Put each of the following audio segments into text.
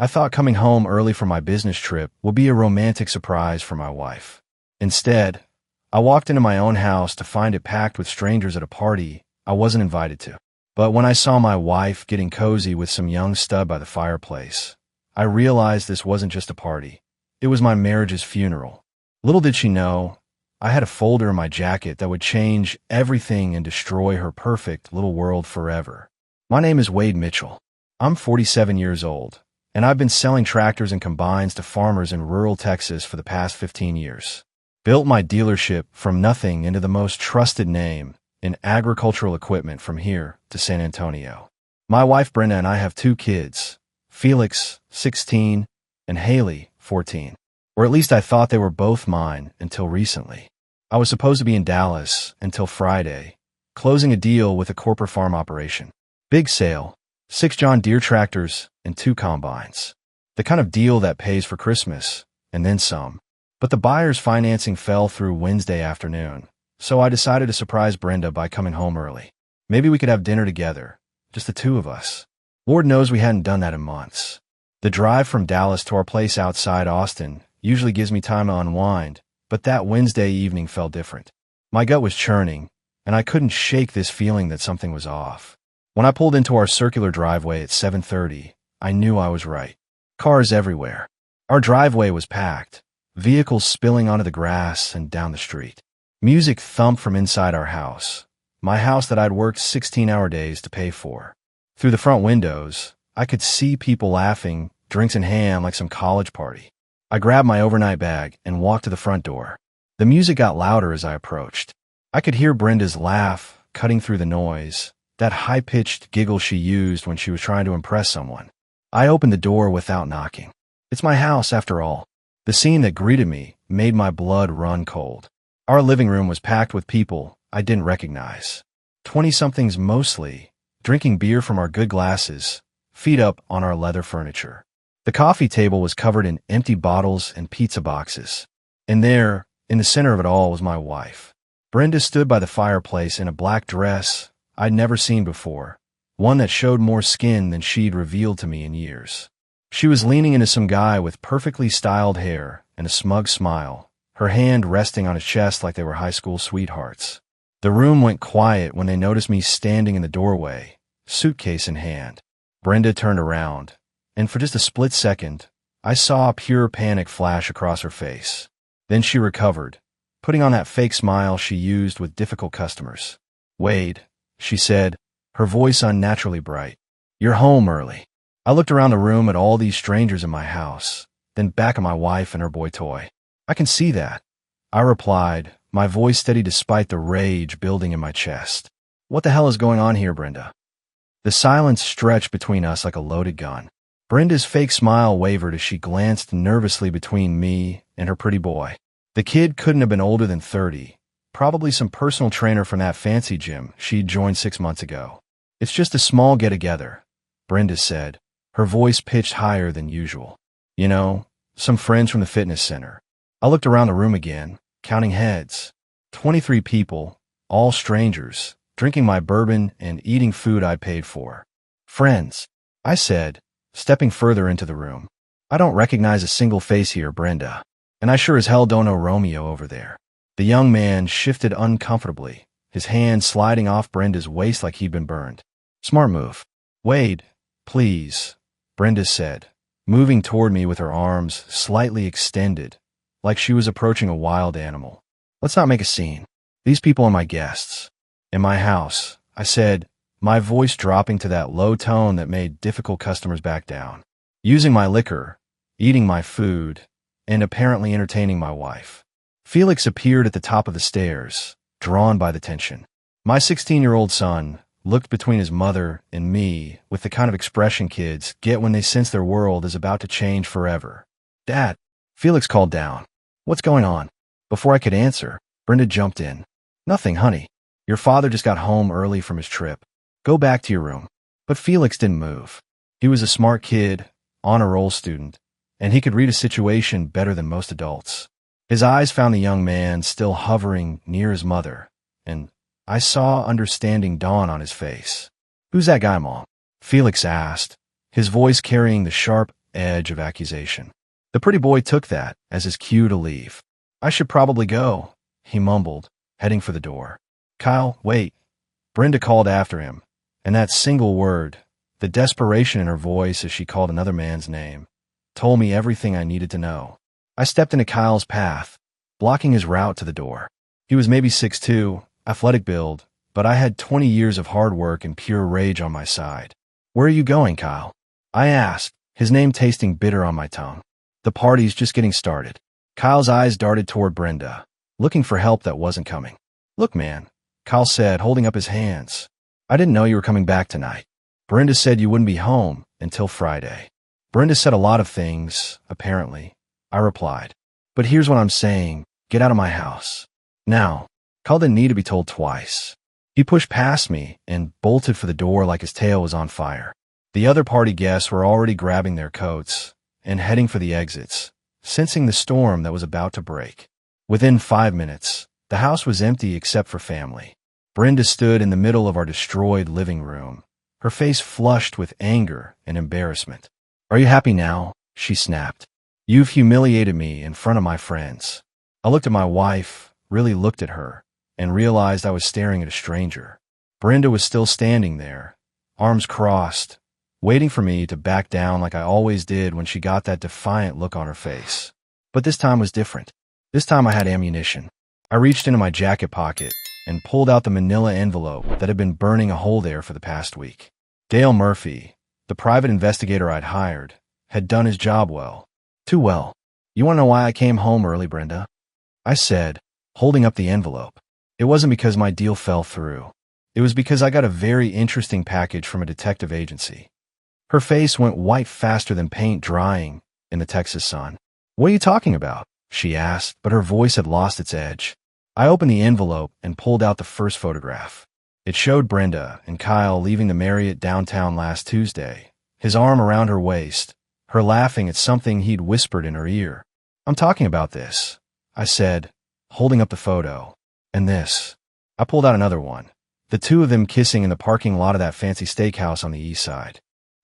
I thought coming home early from my business trip would be a romantic surprise for my wife. Instead, I walked into my own house to find it packed with strangers at a party I wasn't invited to. But when I saw my wife getting cozy with some young stud by the fireplace, I realized this wasn't just a party. It was my marriage's funeral. Little did she know, I had a folder in my jacket that would change everything and destroy her perfect little world forever. My name is Wade Mitchell. I'm 47 years old, and I've been selling tractors and combines to farmers in rural Texas for the past 15 years. Built my dealership from nothing into the most trusted name in agricultural equipment from here to San Antonio. My wife Brenda and I have 2 kids, Felix, 16, and Haley, 14. Or at least I thought they were both mine until recently. I was supposed to be in Dallas until Friday, closing a deal with a corporate farm operation. Big sale, 6 John Deere tractors and 2 combines. The kind of deal that pays for Christmas, and then some. But the buyer's financing fell through Wednesday afternoon, so I decided to surprise Brenda by coming home early. Maybe we could have dinner together, just the 2 of us. Lord knows we hadn't done that in months. The drive from Dallas to our place outside Austin usually gives me time to unwind, but that Wednesday evening felt different. My gut was churning, and I couldn't shake this feeling that something was off. When I pulled into our circular driveway at 7:30, I knew I was right. Cars everywhere. Our driveway was packed, vehicles spilling onto the grass and down the street. Music thumped from inside our house, my house that I'd worked 16-hour days to pay for. Through the front windows, I could see people laughing, drinks in hand like some college party. I grabbed my overnight bag and walked to the front door. The music got louder as I approached. I could hear Brenda's laugh cutting through the noise, that high-pitched giggle she used when she was trying to impress someone. I opened the door without knocking. It's my house, after all. The scene that greeted me made my blood run cold. Our living room was packed with people I didn't recognize. 20-somethings mostly, drinking beer from our good glasses, feet up on our leather furniture. The coffee table was covered in empty bottles and pizza boxes. And there, in the center of it all, was my wife. Brenda stood by the fireplace in a black dress I'd never seen before, one that showed more skin than she'd revealed to me in years. She was leaning into some guy with perfectly styled hair and a smug smile, her hand resting on his chest like they were high school sweethearts. The room went quiet when they noticed me standing in the doorway, suitcase in hand. Brenda turned around, and for just a split second, I saw pure panic flash across her face. Then she recovered, putting on that fake smile she used with difficult customers. "Wade," she said, her voice unnaturally bright. "You're home early." I looked around the room at all these strangers in my house, then back at my wife and her boy toy. "I can see that," I replied, my voice steady despite the rage building in my chest. "What the hell is going on here, Brenda?" The silence stretched between us like a loaded gun. Brenda's fake smile wavered as she glanced nervously between me and her pretty boy. The kid couldn't have been older than 30, probably some personal trainer from that fancy gym she'd joined 6 months ago. "It's just a small get-together," Brenda said, her voice pitched higher than usual. "You know, some friends from the fitness center." I looked around the room again, counting heads. 23 people, all strangers, drinking my bourbon and eating food I'd paid for. "Friends," I said, stepping further into the room. "I don't recognize a single face here, Brenda. And I sure as hell don't know Romeo over there." The young man shifted uncomfortably, his hand sliding off Brenda's waist like he'd been burned. "Smart move." "Wade, please," Brenda said, moving toward me with her arms slightly extended, like she was approaching a wild animal. "Let's not make a scene. These people are my guests. In my house," I said, my voice dropping to that low tone that made difficult customers back down. Using my liquor, eating my food, and apparently entertaining my wife. Felix appeared at the top of the stairs, drawn by the tension. My 16-year-old son looked between his mother and me with the kind of expression kids get when they sense their world is about to change forever. "Dad," Felix called down. "What's going on?" Before I could answer, Brenda jumped in. "Nothing, honey. Your father just got home early from his trip. Go back to your room." But Felix didn't move. He was a smart kid, honor roll student, and he could read a situation better than most adults. His eyes found the young man still hovering near his mother, and I saw understanding dawn on his face. "Who's that guy, Mom?" Felix asked, his voice carrying the sharp, edge of accusation. The pretty boy took that as his cue to leave. I should probably go, he mumbled, heading for the door. Kyle, wait. Brenda called after him, and that single word, the desperation in her voice as she called another man's name, told me everything I needed to know. I stepped into Kyle's path, blocking his route to the door. He was maybe 6'2", athletic build, but I had 20 years of hard work and pure rage on my side. Where are you going, Kyle? I asked, his name tasting bitter on my tongue. The party's just getting started. Kyle's eyes darted toward Brenda, looking for help that wasn't coming. Look, man, Kyle said, holding up his hands. I didn't know you were coming back tonight. Brenda said you wouldn't be home until Friday. Brenda said a lot of things, apparently. I replied. But here's what I'm saying. Get out of my house. Now. Kyle didn't need to be told twice. He pushed past me and bolted for the door like his tail was on fire. The other party guests were already grabbing their coats and heading for the exits, sensing the storm that was about to break. Within 5 minutes, the house was empty except for family. Brenda stood in the middle of our destroyed living room, her face flushed with anger and embarrassment. Are you happy now? She snapped. You've humiliated me in front of my friends. I looked at my wife, really looked at her, and realized I was staring at a stranger. Brenda was still standing there, arms crossed, waiting for me to back down like I always did when she got that defiant look on her face. But this time was different. This time I had ammunition. I reached into my jacket pocket and pulled out the manila envelope that had been burning a hole there for the past week. Dale Murphy, the private investigator I'd hired, had done his job well. Too well. You want to know why I came home early, Brenda? I said, holding up the envelope. It wasn't because my deal fell through. It was because I got a very interesting package from a detective agency. Her face went white faster than paint drying in the Texas sun. What are you talking about? She asked, but her voice had lost its edge. I opened the envelope and pulled out the first photograph. It showed Brenda and Kyle leaving the Marriott downtown last Tuesday, his arm around her waist, her laughing at something he'd whispered in her ear. I'm talking about this, I said, holding up the photo. And this. I pulled out another one. The two of them kissing in the parking lot of that fancy steakhouse on the east side.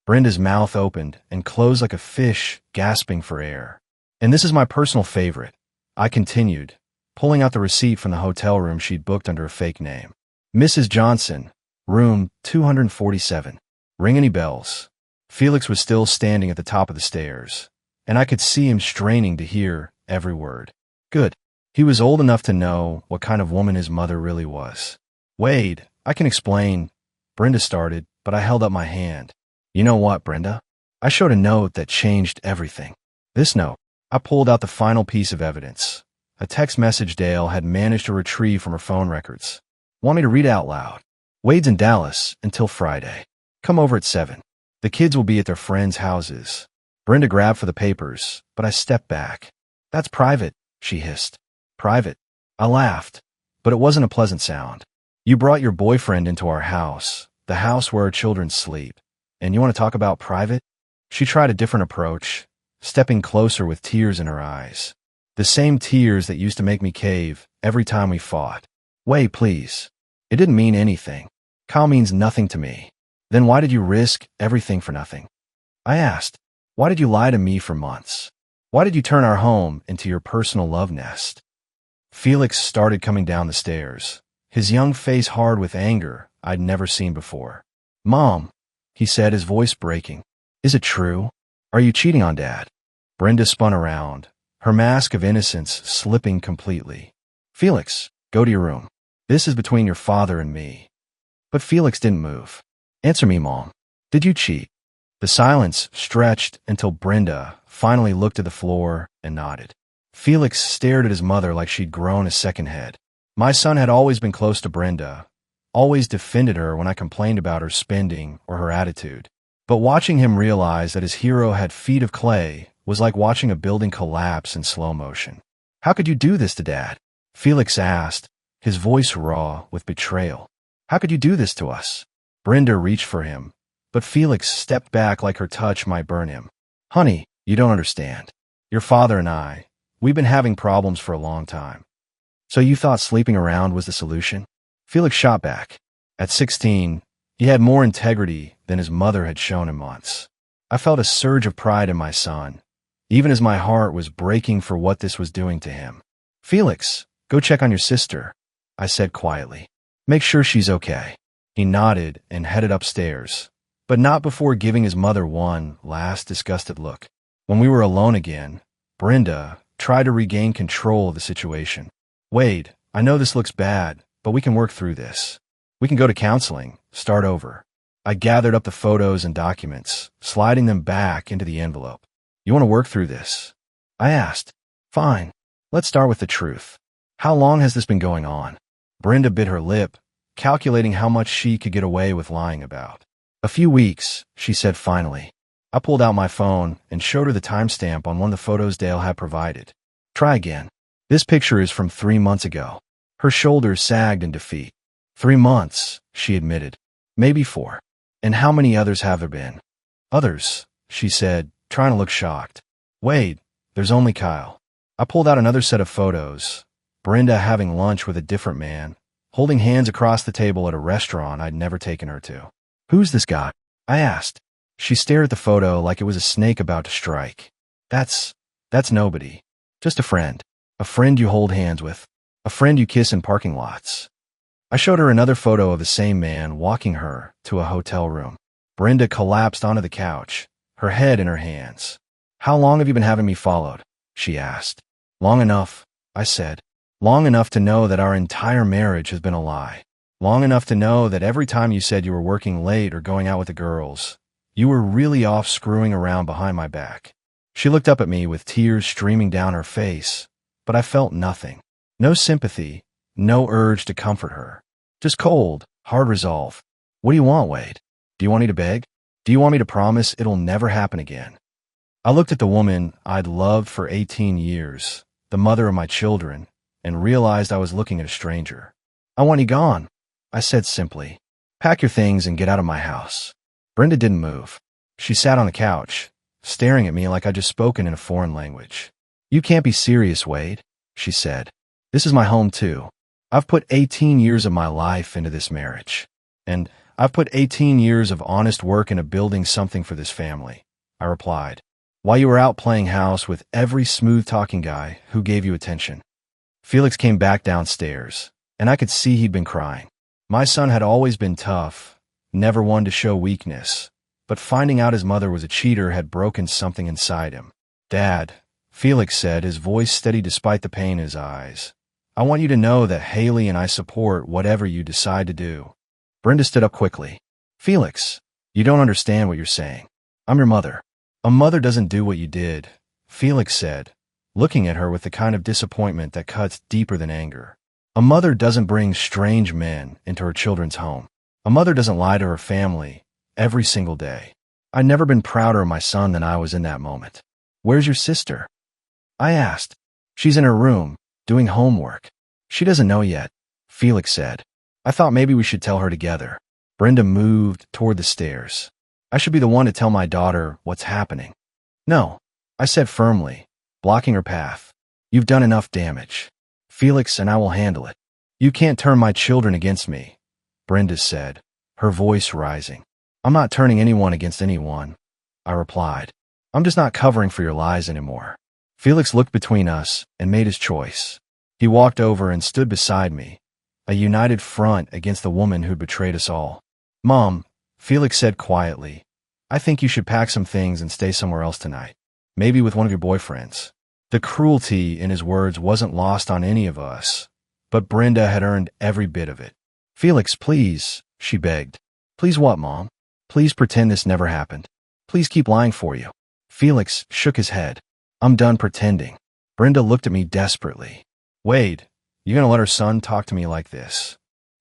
Brenda's mouth opened and closed like a fish gasping for air. And this is my personal favorite, I continued, pulling out the receipt from the hotel room she'd booked under a fake name. Mrs. Johnson, room 247. Ring any bells? Felix was still standing at the top of the stairs, and I could see him straining to hear every word. Good. He was old enough to know what kind of woman his mother really was. Wade, I can explain. Brenda started, but I held up my hand. You know what, Brenda? I showed a note that changed everything. This note. I pulled out the final piece of evidence. A text message Dale had managed to retrieve from her phone records. Want me to read it out loud? Wade's in Dallas until Friday. Come over at 7. The kids will be at their friends' houses. Brenda grabbed for the papers, but I stepped back. That's private, she hissed. Private. I laughed, but it wasn't a pleasant sound. You brought your boyfriend into our house, the house where our children sleep, and you want to talk about private? She tried a different approach, stepping closer with tears in her eyes. The same tears that used to make me cave every time we fought. Wait, please. It didn't mean anything. Kyle means nothing to me. Then why did you risk everything for nothing? I asked. Why did you lie to me for months? Why did you turn our home into your personal love nest? Felix started coming down the stairs, his young face hard with anger I'd never seen before. Mom, he said, his voice breaking. Is it true? Are you cheating on Dad? Brenda spun around, her mask of innocence slipping completely. Felix, go to your room. This is between your father and me. But Felix didn't move. Answer me, Mom. Did you cheat? The silence stretched until Brenda finally looked at the floor and nodded. Felix stared at his mother like she'd grown a second head. My son had always been close to Brenda, always defended her when I complained about her spending or her attitude. But watching him realize that his hero had feet of clay was like watching a building collapse in slow motion. How could you do this to Dad? Felix asked, his voice raw with betrayal. How could you do this to us? Brenda reached for him, but Felix stepped back like her touch might burn him. Honey, you don't understand. Your father and I, we've been having problems for a long time. So you thought sleeping around was the solution? Felix shot back. At 16, he had more integrity than his mother had shown in months. I felt a surge of pride in my son, even as my heart was breaking for what this was doing to him. Felix, go check on your sister, I said quietly. Make sure she's okay. He nodded and headed upstairs, but not before giving his mother one last disgusted look. When we were alone again, Brenda tried to regain control of the situation. Wade, I know this looks bad, but we can work through this. We can go to counseling, start over. I gathered up the photos and documents, sliding them back into the envelope. You want to work through this? I asked. Fine. Let's start with the truth. How long has this been going on? Brenda bit her lip, calculating how much she could get away with lying about. A few weeks, she said finally. I pulled out my phone and showed her the timestamp on one of the photos Dale had provided. Try again. This picture is from 3 months ago. Her shoulders sagged in defeat. 3 months, she admitted. Maybe 4. And how many others have there been? Others, she said, trying to look shocked. Wade, there's only Kyle. I pulled out another set of photos. Brenda having lunch with a different man, holding hands across the table at a restaurant I'd never taken her to. Who's this guy? I asked. She stared at the photo like it was a snake about to strike. That's nobody. Just a friend. A friend you hold hands with. A friend you kiss in parking lots. I showed her another photo of the same man walking her to a hotel room. Brenda collapsed onto the couch, her head in her hands. How long have you been having me followed? She asked. Long enough, I said. Long enough to know that our entire marriage has been a lie. Long enough to know that every time you said you were working late or going out with the girls, you were really off screwing around behind my back. She looked up at me with tears streaming down her face, but I felt nothing. No sympathy, no urge to comfort her. Just cold, hard resolve. What do you want, Wade? Do you want me to beg? Do you want me to promise it'll never happen again? I looked at the woman I'd loved for 18 years, the mother of my children, and realized I was looking at a stranger. I want you gone, I said simply. Pack your things and get out of my house. Brenda didn't move. She sat on the couch, staring at me like I'd just spoken in a foreign language. You can't be serious, Wade, she said. This is my home too. I've put 18 years of my life into this marriage. And I've put 18 years of honest work into building something for this family, I replied, while you were out playing house with every smooth-talking guy who gave you attention. Felix came back downstairs, and I could see he'd been crying. My son had always been tough, never one to show weakness, but finding out his mother was a cheater had broken something inside him. Dad, Felix said, his voice steady despite the pain in his eyes, I want you to know that Haley and I support whatever you decide to do. Brenda stood up quickly. Felix, you don't understand what you're saying. I'm your mother. A mother doesn't do what you did, Felix said, looking at her with the kind of disappointment that cuts deeper than anger. A mother doesn't bring strange men into her children's home. A mother doesn't lie to her family every single day. I'd never been prouder of my son than I was in that moment. Where's your sister? I asked. She's in her room, doing homework. She doesn't know yet, Felix said. I thought maybe we should tell her together. Brenda moved toward the stairs. I should be the one to tell my daughter what's happening. No, I said firmly, blocking her path. You've done enough damage. Felix and I will handle it. You can't turn my children against me, Brenda said, her voice rising. I'm not turning anyone against anyone, I replied. I'm just not covering for your lies anymore. Felix looked between us and made his choice. He walked over and stood beside me, a united front against the woman who'd betrayed us all. Mom, Felix said quietly, I think you should pack some things and stay somewhere else tonight. Maybe with one of your boyfriends. The cruelty in his words wasn't lost on any of us, but Brenda had earned every bit of it. Felix, please, she begged. Please what, Mom? Please pretend this never happened. Please keep lying for you. Felix shook his head. I'm done pretending. Brenda looked at me desperately. Wade, you gonna let our son talk to me like this?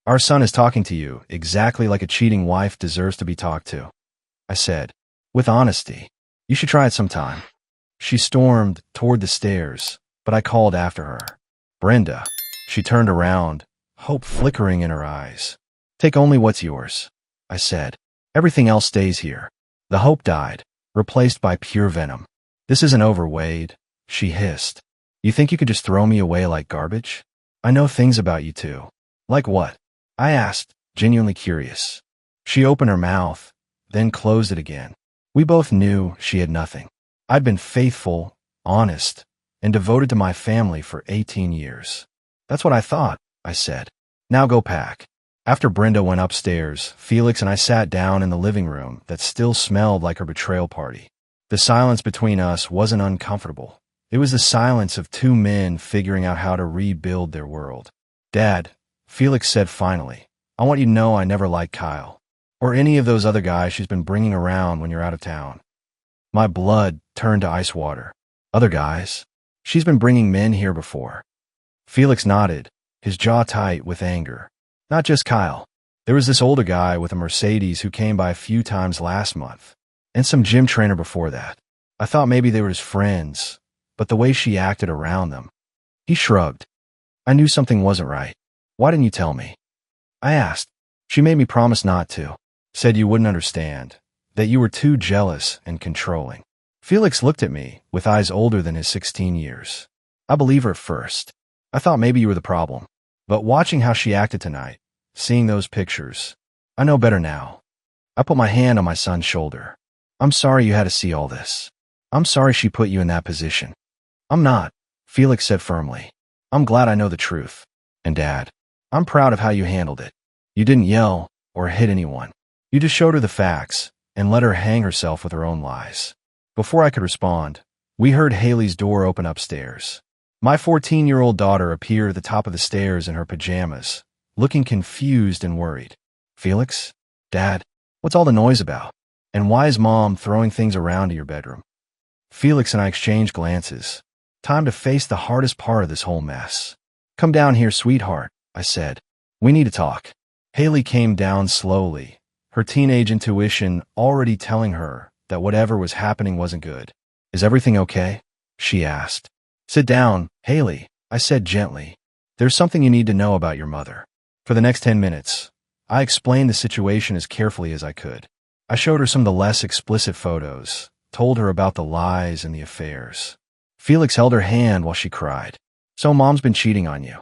Our son is talking to you exactly like a cheating wife deserves to be talked to, I said, with honesty. You should try it sometime. She stormed toward the stairs, but I called after her. Brenda. She turned around, hope flickering in her eyes. Take only what's yours, I said. Everything else stays here. The hope died, replaced by pure venom. This isn't over, Wade, she hissed. You think you could just throw me away like garbage? I know things about you too. Like what? I asked, genuinely curious. She opened her mouth, then closed it again. We both knew she had nothing. I'd been faithful, honest, and devoted to my family for 18 years. That's what I thought, I said. Now go pack. After Brenda went upstairs, Felix and I sat down in the living room that still smelled like her betrayal party. The silence between us wasn't uncomfortable. It was the silence of two men figuring out how to rebuild their world. Dad, Felix said finally, I want you to know I never liked Kyle. Or any of those other guys she's been bringing around when you're out of town. My blood turned to ice water. Other guys? She's been bringing men here before. Felix nodded, his jaw tight with anger. Not just Kyle. There was this older guy with a Mercedes who came by a few times last month. And some gym trainer before that. I thought maybe they were his friends, but the way she acted around them. He shrugged. I knew something wasn't right. Why didn't you tell me? I asked. She made me promise not to. Said you wouldn't understand. That you were too jealous and controlling. Felix looked at me with eyes older than his 16 years. I believe her at first. I thought maybe you were the problem. But watching how she acted tonight, seeing those pictures, I know better now. I put my hand on my son's shoulder. I'm sorry you had to see all this. I'm sorry she put you in that position. I'm not, Felix said firmly. I'm glad I know the truth. And Dad, I'm proud of how you handled it. You didn't yell or hit anyone. You just showed her the facts and let her hang herself with her own lies. Before I could respond, we heard Haley's door open upstairs. My 14-year-old daughter appeared at the top of the stairs in her pajamas, looking confused and worried. Felix? Dad? What's all the noise about? And why is Mom throwing things around in your bedroom? Felix and I exchanged glances. Time to face the hardest part of this whole mess. Come down here, sweetheart, I said. We need to talk. Haley came down slowly, her teenage intuition already telling her that whatever was happening wasn't good. Is everything okay? She asked. Sit down, Haley, I said gently. There's something you need to know about your mother. For the next 10 minutes, I explained the situation as carefully as I could. I showed her some of the less explicit photos, told her about the lies and the affairs. Felix held her hand while she cried. So Mom's been cheating on you?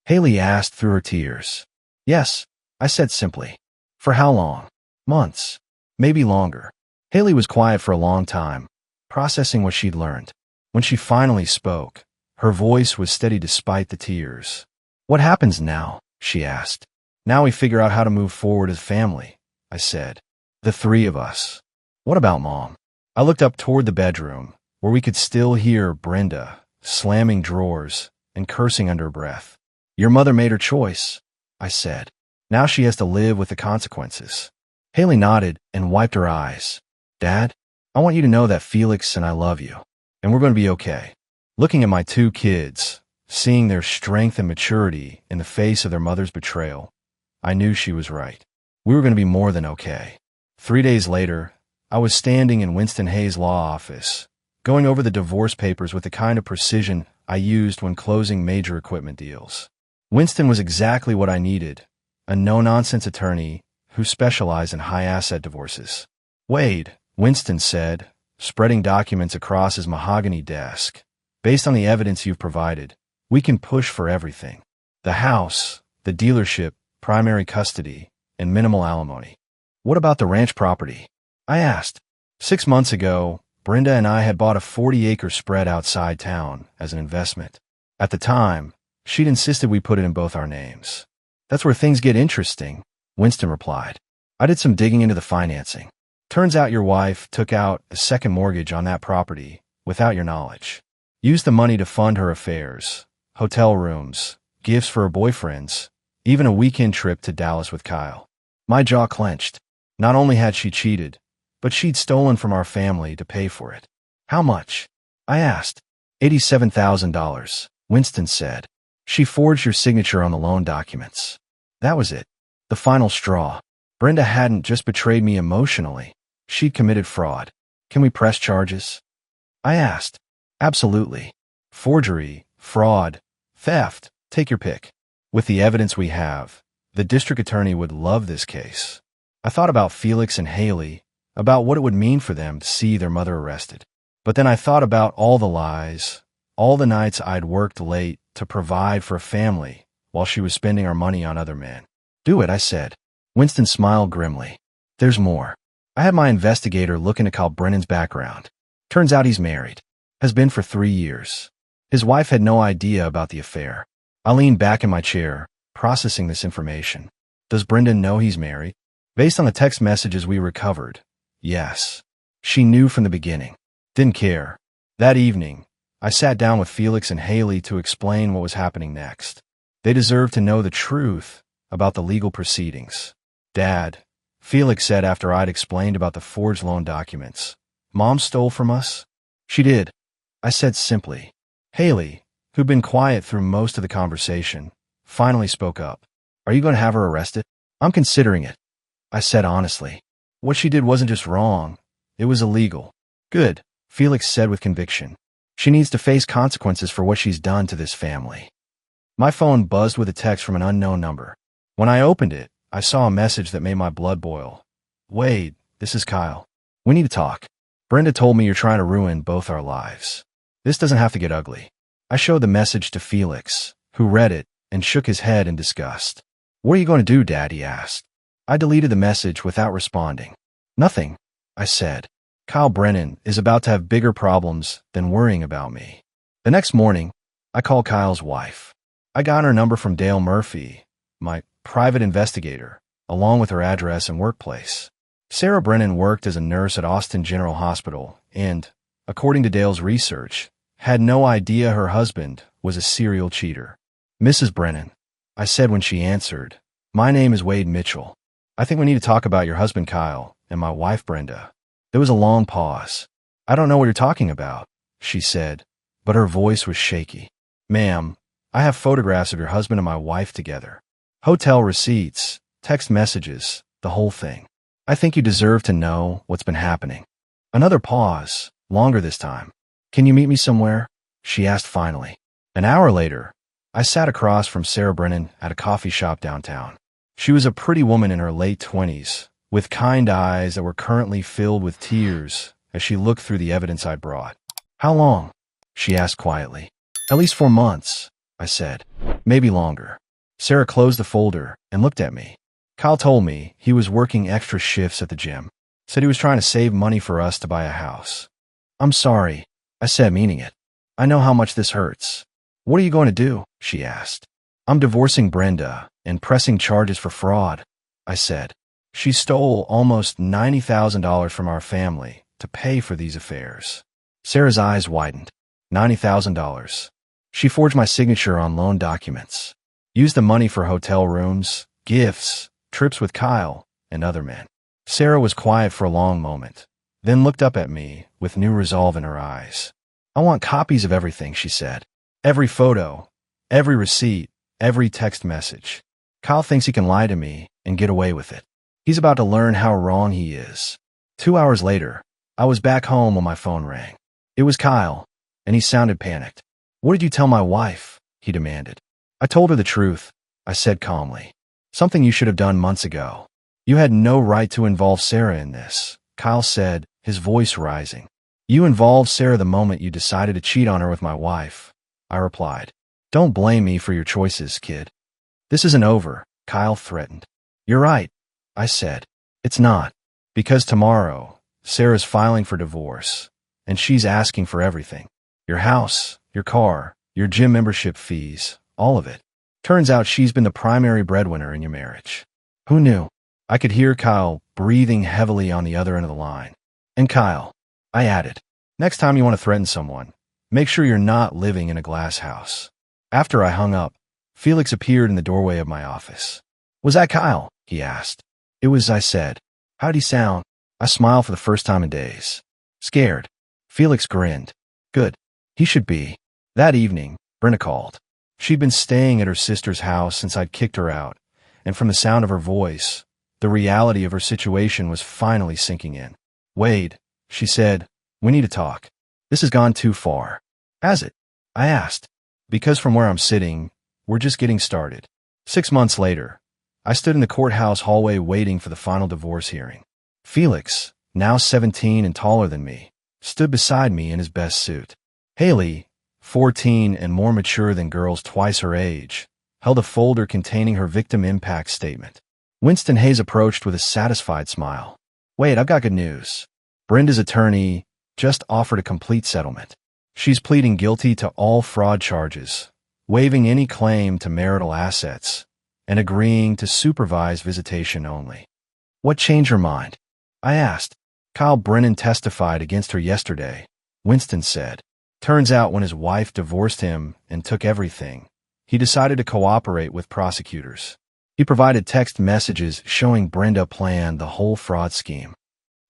Haley asked through her tears. Yes, I said simply. For how long? Months. Maybe longer. Haley was quiet for a long time, processing what she'd learned. When she finally spoke, her voice was steady despite the tears. What happens now? She asked. Now we figure out how to move forward as family, I said. The three of us. What about Mom? I looked up toward the bedroom, where we could still hear Brenda slamming drawers and cursing under her breath. Your mother made her choice, I said. Now she has to live with the consequences. Haley nodded and wiped her eyes. Dad, I want you to know that Felix and I love you, and we're going to be okay. Looking at my two kids, seeing their strength and maturity in the face of their mother's betrayal, I knew she was right. We were going to be more than okay. 3 days later, I was standing in Winston Hayes' law office, going over the divorce papers with the kind of precision I used when closing major equipment deals. Winston was exactly what I needed, a no-nonsense attorney who specialized in high-asset divorces. Wade, Winston said, spreading documents across his mahogany desk. Based on the evidence you've provided, we can push for everything. The house, the dealership, primary custody, and minimal alimony. What about the ranch property? I asked. 6 months ago, Brenda and I had bought a 40-acre spread outside town as an investment. At the time, she'd insisted we put it in both our names. That's where things get interesting, Winston replied. I did some digging into the financing. Turns out your wife took out a second mortgage on that property without your knowledge. Used the money to fund her affairs, hotel rooms, gifts for her boyfriends, even a weekend trip to Dallas with Kyle. My jaw clenched. Not only had she cheated, but she'd stolen from our family to pay for it. How much? I asked. $87,000, Winston said. She forged your signature on the loan documents. That was it. The final straw. Brenda hadn't just betrayed me emotionally. She'd committed fraud. Can we press charges? I asked. Absolutely. Forgery, fraud, theft, take your pick. With the evidence we have, the district attorney would love this case. I thought about Felix and Haley, about what it would mean for them to see their mother arrested. But then I thought about all the lies, all the nights I'd worked late to provide for a family while she was spending our money on other men. Do it, I said. Winston smiled grimly. There's more. I had my investigator look into Kyle Brennan's background. Turns out he's married. Has been for 3 years. His wife had no idea about the affair. I leaned back in my chair, processing this information. Does Brendan know he's married? Based on the text messages we recovered, yes. She knew from the beginning. Didn't care. That evening, I sat down with Felix and Haley to explain what was happening next. They deserved to know the truth about the legal proceedings. Dad, Felix said after I'd explained about the forged loan documents. Mom stole from us? She did, I said simply. Haley, who'd been quiet through most of the conversation, finally spoke up. Are you going to have her arrested? I'm considering it, I said honestly. What she did wasn't just wrong, it was illegal. Good, Felix said with conviction. She needs to face consequences for what she's done to this family. My phone buzzed with a text from an unknown number. When I opened it, I saw a message that made my blood boil. Wade, this is Kyle. We need to talk. Brenda told me you're trying to ruin both our lives. This doesn't have to get ugly. I showed the message to Felix, who read it and shook his head in disgust. What are you going to do, Dad? He asked. I deleted the message without responding. Nothing, I said. Kyle Brennan is about to have bigger problems than worrying about me. The next morning, I called Kyle's wife. I got her number from Dale Murphy, my private investigator, along with her address and workplace. Sarah Brennan worked as a nurse at Austin General Hospital and, according to Dale's research, had no idea her husband was a serial cheater. Mrs. Brennan, I said when she answered, my name is Wade Mitchell. I think we need to talk about your husband Kyle and my wife Brenda. There was a long pause. I don't know what you're talking about, she said, but her voice was shaky. Ma'am, I have photographs of your husband and my wife together. Hotel receipts, text messages, the whole thing. I think you deserve to know what's been happening. Another pause, longer this time. Can you meet me somewhere? She asked finally. An hour later, I sat across from Sarah Brennan at a coffee shop downtown. She was a pretty woman in her late 20s, with kind eyes that were currently filled with tears as she looked through the evidence I'd brought. How long? She asked quietly. At least 4 months, I said. Maybe longer. Sarah closed the folder and looked at me. Kyle told me he was working extra shifts at the gym. Said he was trying to save money for us to buy a house. I'm sorry, I said, meaning it. I know how much this hurts. What are you going to do? She asked. I'm divorcing Brenda and pressing charges for fraud, I said. She stole almost $90,000 from our family to pay for these affairs. Sarah's eyes widened. $90,000. She forged my signature on loan documents. Used the money for hotel rooms, gifts, trips with Kyle, and other men. Sarah was quiet for a long moment, then looked up at me with new resolve in her eyes. I want copies of everything, she said. Every photo, every receipt, every text message. Kyle thinks he can lie to me and get away with it. He's about to learn how wrong he is. 2 hours later, I was back home when my phone rang. It was Kyle, and he sounded panicked. What did you tell my wife? He demanded. I told her the truth, I said calmly. Something you should have done months ago. You had no right to involve Sarah in this, Kyle said, his voice rising. You involved Sarah the moment you decided to cheat on her with my wife, I replied. Don't blame me for your choices, kid. This isn't over, Kyle threatened. You're right, I said. It's not. Because tomorrow, Sarah's filing for divorce, and she's asking for everything. Your house, your car, your gym membership fees, all of it. Turns out she's been the primary breadwinner in your marriage. Who knew? I could hear Kyle breathing heavily on the other end of the line. And Kyle, I added, next time you want to threaten someone, make sure you're not living in a glass house. After I hung up, Felix appeared in the doorway of my office. Was that Kyle? He asked. It was, I said. How'd he sound? I smiled for the first time in days. Scared. Felix grinned. Good. He should be. That evening, Brenda called. She'd been staying at her sister's house since I'd kicked her out, and from the sound of her voice, the reality of her situation was finally sinking in. Wade, she said, we need to talk. This has gone too far. Has it? I asked. Because from where I'm sitting, we're just getting started. 6 months later, I stood in the courthouse hallway waiting for the final divorce hearing. Felix, now 17 and taller than me, stood beside me in his best suit. Haley, 14 and more mature than girls twice her age, held a folder containing her victim impact statement. Winston Hayes approached with a satisfied smile. Wait, I've got good news. Brenda's attorney just offered a complete settlement. She's pleading guilty to all fraud charges, waiving any claim to marital assets, and agreeing to supervised visitation only. What changed her mind? I asked. Kyle Brennan testified against her yesterday, Winston said. Turns out when his wife divorced him and took everything, he decided to cooperate with prosecutors. He provided text messages showing Brenda planned the whole fraud scheme.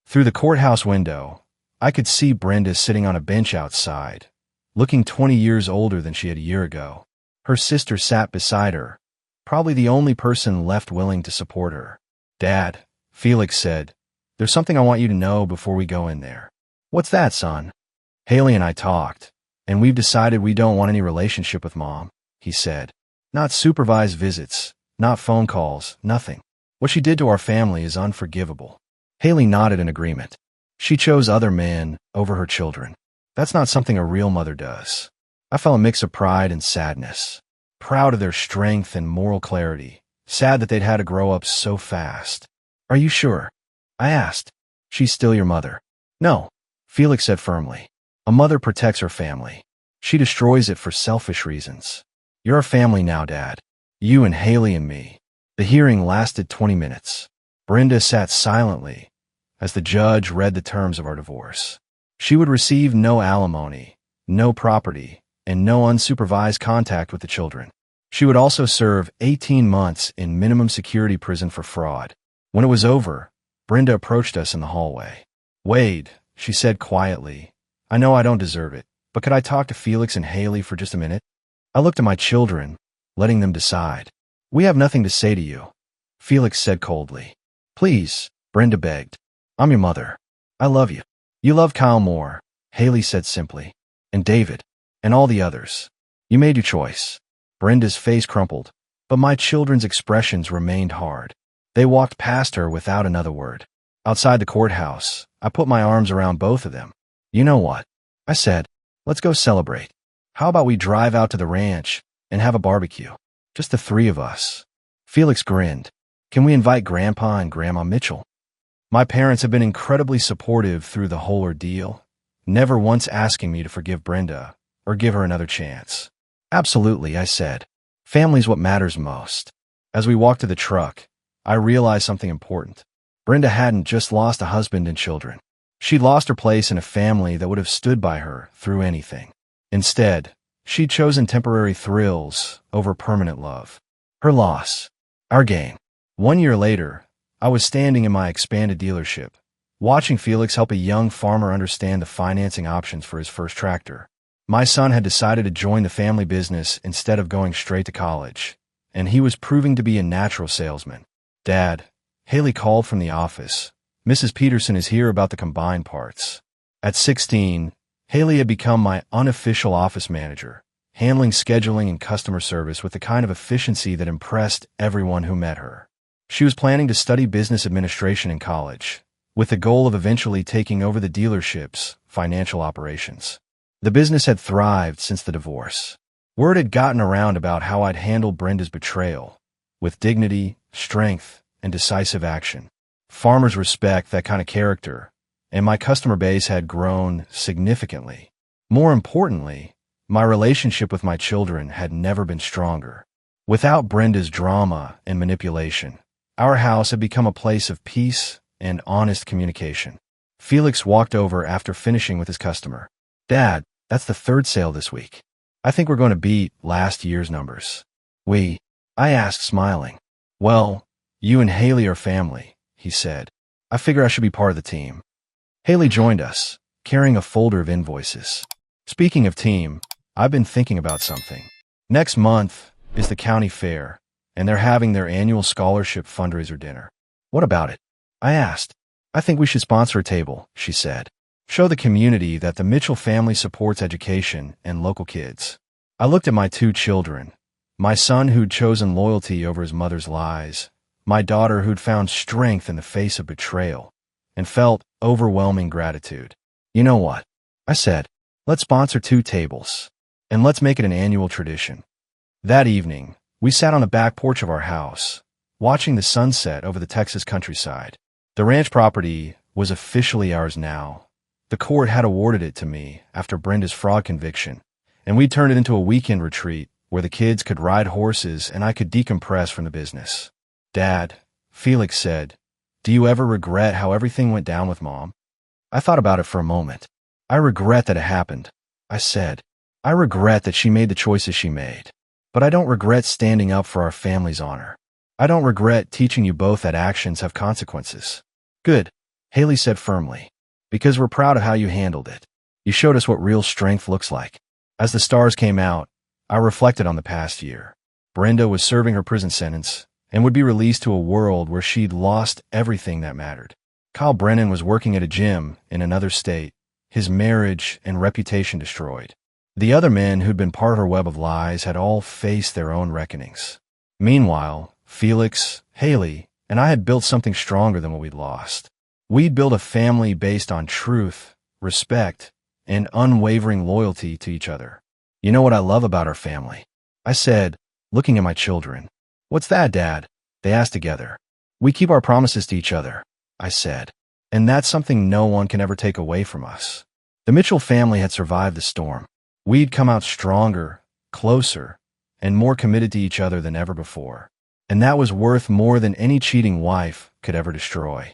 Through the courthouse window, I could see Brenda sitting on a bench outside, looking 20 years older than she had a year ago. Her sister sat beside her, probably the only person left willing to support her. Dad, Felix said, there's something I want you to know before we go in there. What's that, son? Haley and I talked, and we've decided we don't want any relationship with Mom, he said. Not supervised visits, not phone calls, nothing. What she did to our family is unforgivable. Haley nodded in agreement. She chose other men over her children. That's not something a real mother does. I felt a mix of pride and sadness. Proud of their strength and moral clarity. Sad that they'd had to grow up so fast. Are you sure? I asked. She's still your mother. No, Felix said firmly. A mother protects her family. She destroys it for selfish reasons. You're a family now, Dad. You and Haley and me. The hearing lasted 20 minutes. Brenda sat silently as the judge read the terms of our divorce. She would receive no alimony, no property, and no unsupervised contact with the children. She would also serve 18 months in minimum security prison for fraud. When it was over, Brenda approached us in the hallway. Wade, she said quietly, I know I don't deserve it, but could I talk to Felix and Haley for just a minute? I looked at my children, letting them decide. We have nothing to say to you, Felix said coldly. Please, Brenda begged. I'm your mother. I love you. You love Kyle more, Haley said simply, and David, and all the others. You made your choice. Brenda's face crumpled, but my children's expressions remained hard. They walked past her without another word. Outside the courthouse, I put my arms around both of them. You know what? I said, let's go celebrate. How about we drive out to the ranch and have a barbecue? Just the three of us. Felix grinned. Can we invite Grandpa and Grandma Mitchell? My parents have been incredibly supportive through the whole ordeal, never once asking me to forgive Brenda or give her another chance. Absolutely, I said. Family's what matters most. As we walked to the truck, I realized something important. Brenda hadn't just lost a husband and children. She'd lost her place in a family that would have stood by her through anything. Instead, she'd chosen temporary thrills over permanent love. Her loss. Our gain. 1 year later, I was standing in my expanded dealership, watching Felix help a young farmer understand the financing options for his first tractor. My son had decided to join the family business instead of going straight to college, and he was proving to be a natural salesman. Dad, Haley called from the office. Mrs. Peterson is here about the combined parts. At 16, Haley had become my unofficial office manager, handling scheduling and customer service with the kind of efficiency that impressed everyone who met her. She was planning to study business administration in college, with the goal of eventually taking over the dealership's financial operations. The business had thrived since the divorce. Word had gotten around about how I'd handled Brenda's betrayal, with dignity, strength, and decisive action. Farmers respect that kind of character, and my customer base had grown significantly. More importantly, my relationship with my children had never been stronger. Without Brenda's drama and manipulation, our house had become a place of peace and honest communication. Felix walked over after finishing with his customer. Dad, that's the third sale this week. I think we're going to beat last year's numbers. I asked, smiling. Well, you and Haley are family, he said. I figure I should be part of the team. Haley joined us, carrying a folder of invoices. Speaking of team, I've been thinking about something. Next month is the county fair, and they're having their annual scholarship fundraiser dinner. What about it? I asked. I think we should sponsor a table, she said. Show the community that the Mitchell family supports education and local kids. I looked at my two children, my son who'd chosen loyalty over his mother's lies, my daughter who'd found strength in the face of betrayal, and felt overwhelming gratitude. You know what? I said, let's sponsor 2 tables, and let's make it an annual tradition. That evening, we sat on the back porch of our house, watching the sunset over the Texas countryside. The ranch property was officially ours now. The court had awarded it to me after Brenda's fraud conviction, and we turned it into a weekend retreat where the kids could ride horses and I could decompress from the business. Dad, Felix said, do you ever regret how everything went down with Mom? I thought about it for a moment. I regret that it happened, I said. I regret that she made the choices she made. But I don't regret standing up for our family's honor. I don't regret teaching you both that actions have consequences. Good, Haley said firmly. Because we're proud of how you handled it. You showed us what real strength looks like. As the stars came out, I reflected on the past year. Brenda was serving her prison sentence and would be released to a world where she'd lost everything that mattered. Kyle Brennan was working at a gym in another state, his marriage and reputation destroyed. The other men who'd been part of her web of lies had all faced their own reckonings. Meanwhile, Felix, Haley, and I had built something stronger than what we'd lost. We'd built a family based on truth, respect, and unwavering loyalty to each other. You know what I love about our family? I said, looking at my children. What's that, Dad? They asked together. We keep our promises to each other, I said. And that's something no one can ever take away from us. The Mitchell family had survived the storm. We'd come out stronger, closer, and more committed to each other than ever before. And that was worth more than any cheating wife could ever destroy.